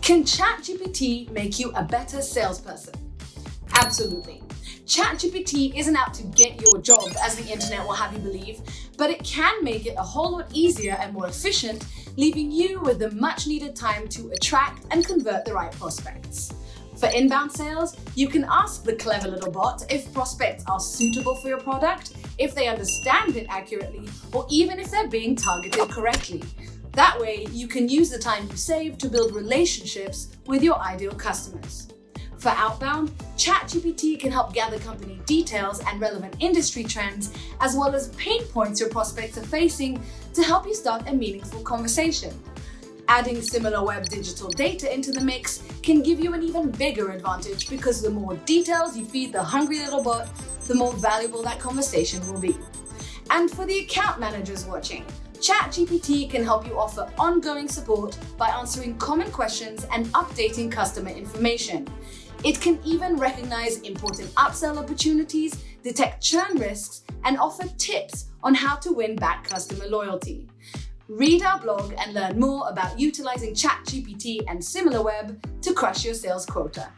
Can ChatGPT make you a better salesperson? Absolutely. ChatGPT isn't out to get your job, as the internet will have you believe, but it can make it a whole lot easier and more efficient, leaving you with the much needed time to attract and convert the right prospects. For inbound sales, you can ask the clever little bot if prospects are suitable for your product, if they understand it accurately, or even if they're being targeted correctly. That way, you can use the time you save to build relationships with your ideal customers. For outbound, ChatGPT can help gather company details and relevant industry trends, as well as pain points your prospects are facing to help you start a meaningful conversation. Adding Similarweb Digital Data into the mix can give you an even bigger advantage because the more details you feed the hungry little bot, the more valuable that conversation will be. And for the account managers watching, ChatGPT can help you offer ongoing support by answering common questions and updating customer information. It can even recognize important upsell opportunities, detect churn risks, and offer tips on how to win back customer loyalty. Read our blog and learn more about utilizing ChatGPT and Similarweb to crush your sales quota.